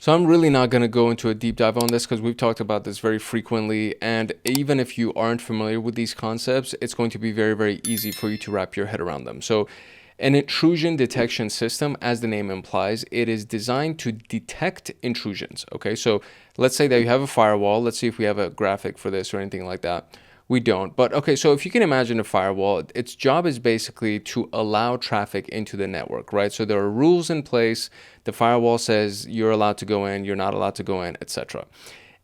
So I'm really not going to go into a deep dive on this because we've talked about this very frequently. And even if you aren't familiar with these concepts, it's going to be very, very easy for you to wrap your head around them. So an intrusion detection system, as the name implies, it is designed to detect intrusions. Okay, so let's say that you have a firewall. Let's see if we have a graphic for this or anything like that. We don't. But okay, so if you can imagine a firewall, its job is basically to allow traffic into the network, right? So there are rules in place. The firewall says you're allowed to go in, you're not allowed to go in, etc.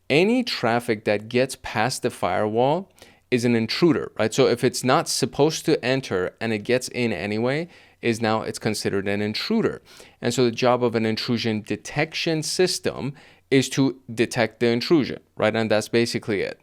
Any traffic that gets past the firewall is an intruder, right? So if it's not supposed to enter and it gets in anyway, it's considered an intruder. And so the job of an intrusion detection system is to detect the intrusion, right? And that's basically it.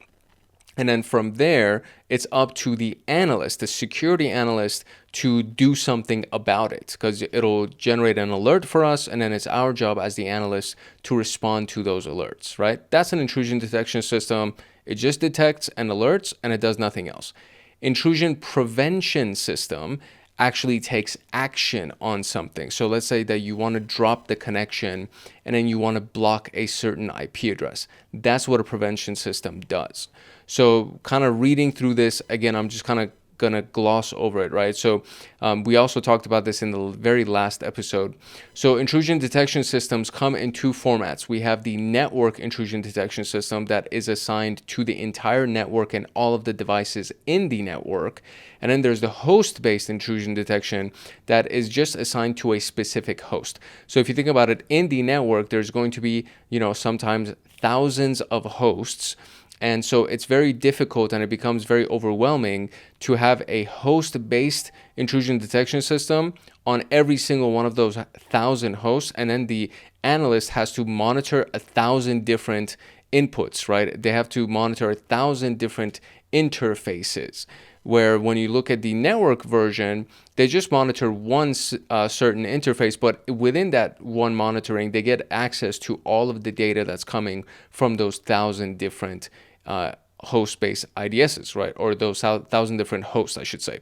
And then from there, it's up to the analyst, the security analyst, to do something about it, because it'll generate an alert for us. And then it's our job as the analyst to respond to those alerts, right? That's an intrusion detection system. It just detects and alerts, and it does nothing else. Intrusion prevention system actually takes action on something. So let's say that you want to drop the connection and then you want to block a certain IP address. That's what a prevention system does. So kind of reading through this, again, I'm just kind of going to gloss over it, right? So we also talked about this in the very last episode. So intrusion detection systems come in two formats. We have the network intrusion detection system that is assigned to the entire network and all of the devices in the network. And then there's the host-based intrusion detection that is just assigned to a specific host. So if you think about it, in the network, there's going to be, sometimes thousands of hosts. And so it's very difficult and it becomes very overwhelming to have a host-based intrusion detection system on every single one of those 1,000 hosts. And then the analyst has to monitor 1,000 different inputs, right? They have to monitor 1,000 different interfaces. Where when you look at the network version, they just monitor one certain interface, but within that one monitoring, they get access to all of the data that's coming from those 1,000 different host-based IDSs, right? Or those 1,000 different hosts, I should say.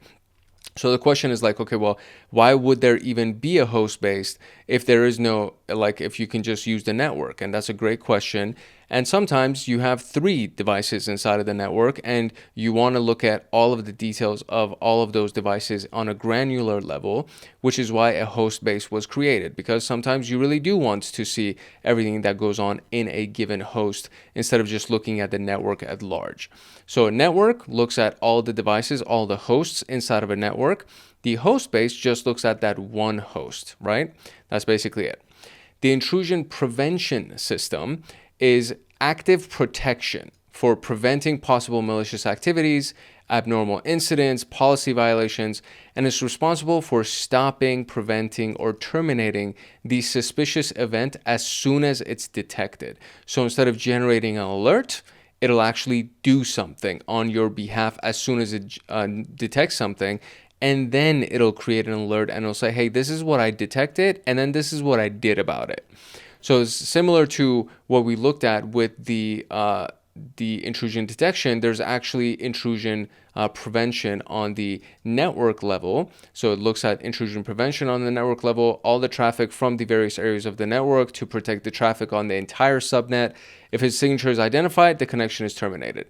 So the question is like, okay, well, why would there even be a host-based if there is no, if you can just use the network? And that's a great question. And sometimes you have 3 devices inside of the network and you want to look at all of the details of all of those devices on a granular level, which is why a host base was created, because sometimes you really do want to see everything that goes on in a given host instead of just looking at the network at large. So a network looks at all the devices, all the hosts inside of a network. The host base just looks at that one host, right? That's basically it. The intrusion prevention system is active protection for preventing possible malicious activities, abnormal incidents, policy violations, and is responsible for stopping, preventing, or terminating the suspicious event as soon as it's detected. So instead of generating an alert, it'll actually do something on your behalf as soon as it detects something. And then it'll create an alert and it'll say, hey, this is what I detected, and then this is what I did about it. So it's similar to what we looked at with the intrusion detection. There's actually intrusion prevention on the network level. So it looks at intrusion prevention on the network level, all the traffic from the various areas of the network to protect the traffic on the entire subnet. If its signature is identified, the connection is terminated.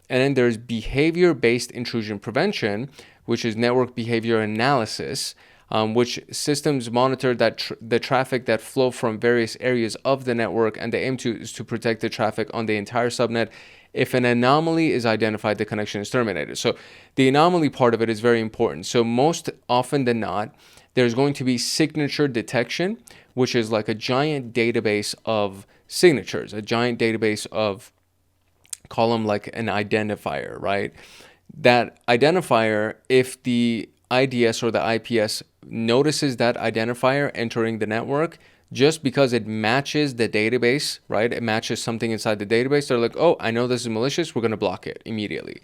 And then there's behavior-based intrusion prevention, which is network behavior analysis, which systems monitor that the traffic that flow from various areas of the network, and the aim is to protect the traffic on the entire subnet. If an anomaly is identified, the connection is terminated. So the anomaly part of it is very important. So most often than not, there's going to be signature detection, which is like a giant database of signatures, a giant database of, call them like an identifier, right? That identifier, if the IDS or the IPS notices that identifier entering the network, just because it matches the database, right? It matches something inside the database. They're like, oh, I know this is malicious. We're going to block it immediately.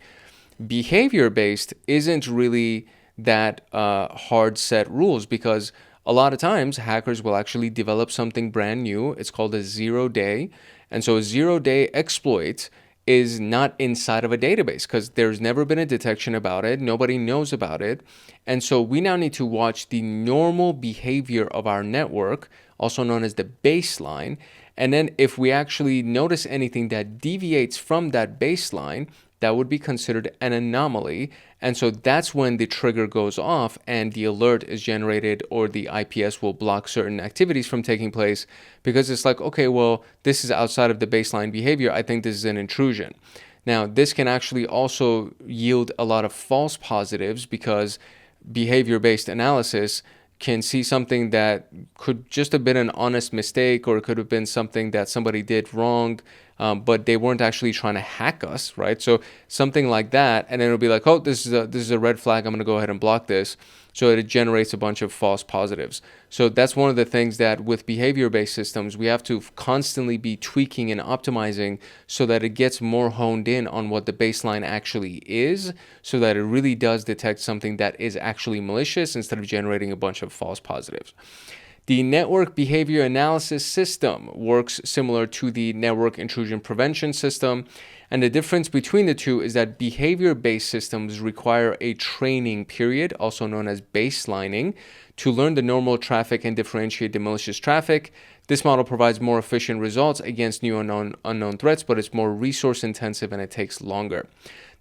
Behavior-based isn't really that hard set rules, because a lot of times hackers will actually develop something brand new. It's called a 0-day. And so a 0-day exploit is not inside of a database because there's never been a detection about it. Nobody knows about it. And so we now need to watch the normal behavior of our network, also known as the baseline. And then if we actually notice anything that deviates from that baseline, that would be considered an anomaly. And so that's when the trigger goes off and the alert is generated, or the IPS will block certain activities from taking place, because it's like, okay, well, this is outside of the baseline behavior. I think this is an intrusion. Now, this can actually also yield a lot of false positives, because behavior-based analysis can see something that could just have been an honest mistake, or it could have been something that somebody did wrong, but they weren't actually trying to hack us, right? So something like that, and then it'll be like, oh, this is a red flag. I'm going to go ahead and block this. So it generates a bunch of false positives. So that's one of the things that with behavior-based systems, we have to constantly be tweaking and optimizing so that it gets more honed in on what the baseline actually is, so that it really does detect something that is actually malicious instead of generating a bunch of false positives. The network behavior analysis system works similar to the network intrusion prevention system. And the difference between the two is that behavior-based systems require a training period, also known as baselining, to learn the normal traffic and differentiate the malicious traffic. This model provides more efficient results against new unknown threats, but it's more resource intensive and it takes longer.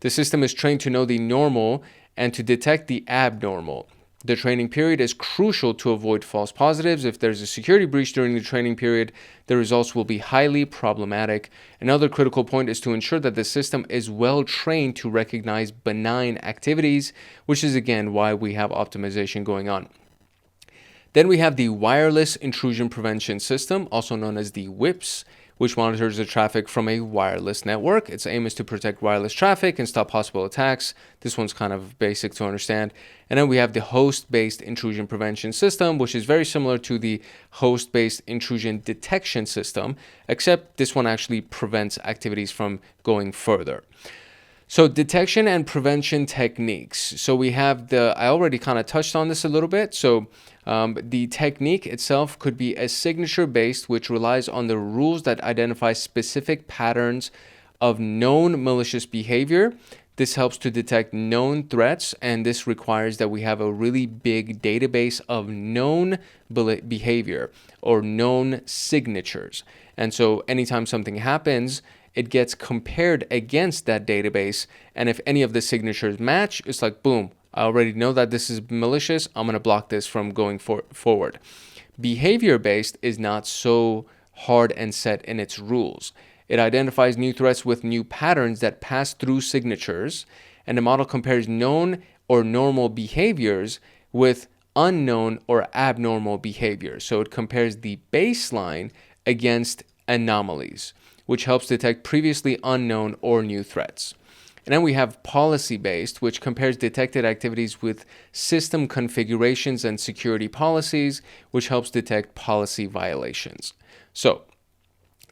The system is trained to know the normal and to detect the abnormal. The training period is crucial to avoid false positives. If there's a security breach during the training period, the results will be highly problematic. Another critical point is to ensure that the system is well trained to recognize benign activities, which is again why we have optimization going on. Then we have the wireless intrusion prevention system, also known as the WIPS, which monitors the traffic from a wireless network. Its aim is to protect wireless traffic and stop possible attacks. This one's kind of basic to understand. And then we have the host-based intrusion prevention system, which is very similar to the host-based intrusion detection system, except this one actually prevents activities from going further. So detection and prevention techniques. So we have I already kind of touched on this a little bit. So the technique itself could be a signature-based, which relies on the rules that identify specific patterns of known malicious behavior. This helps to detect known threats, and this requires that we have a really big database of known behavior or known signatures. And so anytime something happens, it gets compared against that database, and if any of the signatures match, it's like, boom, I already know that this is malicious. I'm going to block this from going forward. Behavior-based is not so hard and set in its rules. It identifies new threats with new patterns that pass through signatures, and the model compares known or normal behaviors with unknown or abnormal behaviors. So it compares the baseline against anomalies, which helps detect previously unknown or new threats. And then we have policy-based, which compares detected activities with system configurations and security policies, which helps detect policy violations. So,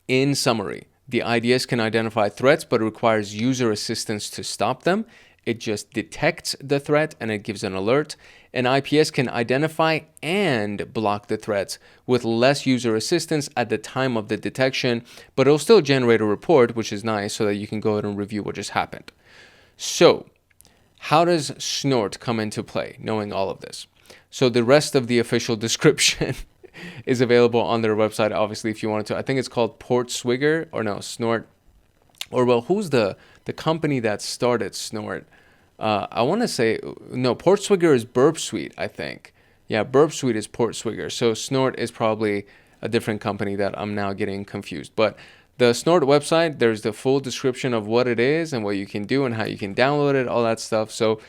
in summary, the IDS can identify threats, but it requires user assistance to stop them. It just detects the threat and it gives an alert. An IPS can identify and block the threats with less user assistance at the time of the detection, but it'll still generate a report, which is nice, so that you can go ahead and review what just happened. So, how does Snort come into play, knowing all of this? So the rest of the official description is available on their website, obviously, if you wanted to. I think it's called Snort. Or, well, who's the company that started Snort? I want to say, no, Portswigger is Burp Suite, I think. Yeah, Burp Suite is Portswigger. So Snort is probably a different company that I'm now getting confused. But the Snort website, there's the full description of what it is and what you can do and how you can download it, all that stuff. So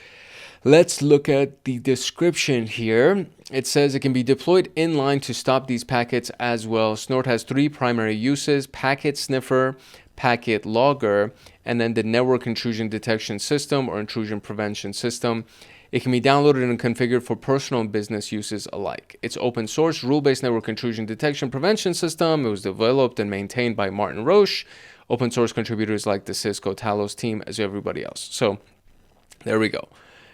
let's look at the description here. It says it can be deployed inline to stop these packets as well. Snort has 3 primary uses: packet sniffer, packet logger, and then the network intrusion detection system or intrusion prevention system. It can be downloaded and configured for personal and business uses alike. It's open source, rule-based network intrusion detection prevention system. It was developed and maintained by Martin Roche. Open source contributors like the Cisco Talos team, as everybody else. So there we go.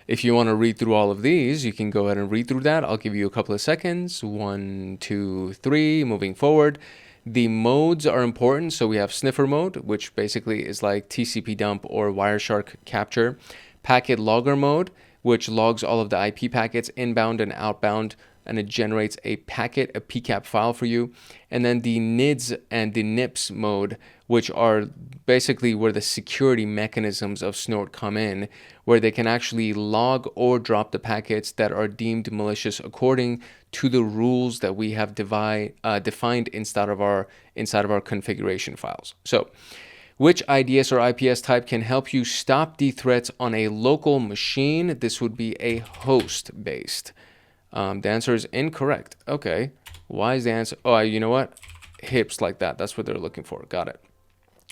If you want to read through all of these, you can go ahead and read through that. I'll give you a couple of seconds. 1, 2, 3, moving forward. The modes are important. So we have sniffer mode, which basically is like TCP dump or Wireshark capture. Packet logger mode, which logs all of the IP packets inbound and outbound and it generates a packet, a PCAP file for you. And then the NIDS and the NIPS mode, which are basically where the security mechanisms of Snort come in, where they can actually log or drop the packets that are deemed malicious according to the rules that we have defined inside of our configuration files. So which IDS or IPS type can help you stop the threats on a local machine? This would be a host-based. The answer is incorrect. Okay. Why is the answer? Oh, you know what? HIPS like that. That's what they're looking for. Got it.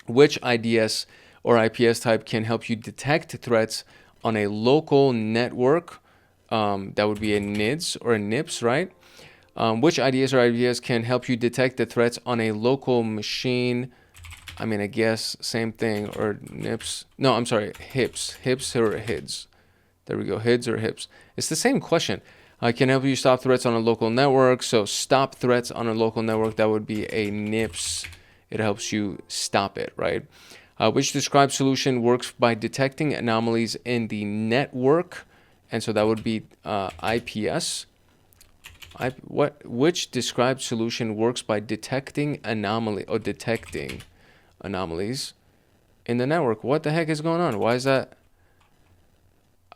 Which IDS or IPS type can help you detect threats on a local network? That would be a NIDS or a NIPS, right? Which IDS or IPS can help you detect the threats on a local machine? I mean, I guess same thing, or NIPS. No, I'm sorry, HIPS. HIPS or HIDS. There we go, HIDS or HIPS. It's the same question. Can help you stop threats on a local network. So stop threats on a local network, that would be a NIPS. It helps you stop it, right? Which described solution works by detecting anomalies in the network. And so that would be IPS. Which described solution works by detecting anomalies in the network? What the heck is going on? Why is that?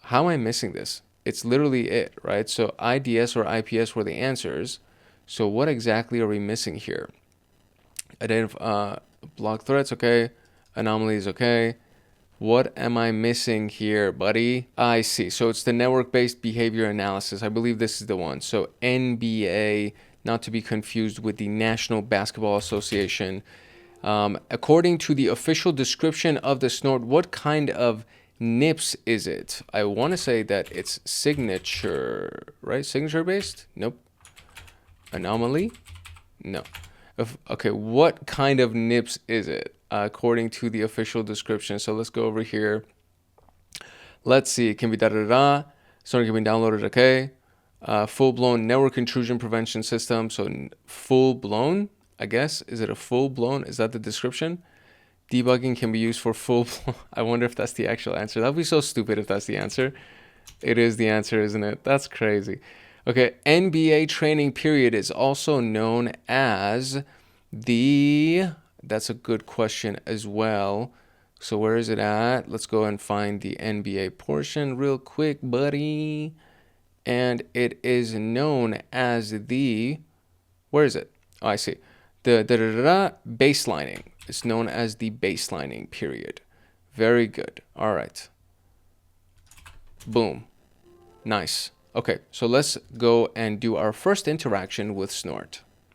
How am I missing this? It's literally it, right? So IDS or IPS were the answers. So what exactly are we missing here? Block threats, okay. Anomalies, okay. What am I missing here, buddy? I see. So it's the network-based behavior analysis. I believe this is the one. So NBA, not to be confused with the National Basketball Association. According to the official description of the Snort, what kind of NIPS is it? I want to say that it's signature, right? Signature based? Nope. Anomaly? No. Okay, what kind of NIPS is it? According to the official description. So let's go over here. Let's see. It can be da-da-da. Something can be downloaded, okay. Full-blown network intrusion prevention system. So full-blown, I guess. Is it a full-blown? Is that the description? Debugging can be used for full-blown. I wonder if that's the actual answer. That would be so stupid if that's the answer. It is the answer, isn't it? That's crazy. Okay, NBA training period is also known as the... That's a good question as well. So where is it at? Let's go and find the NBA portion real quick, buddy. And it is known as the... Where is it? Oh, I see. The baselining. It's known as the baselining period. Very good. All right. Boom. Nice. Okay, so let's go and do our first interaction with Snort.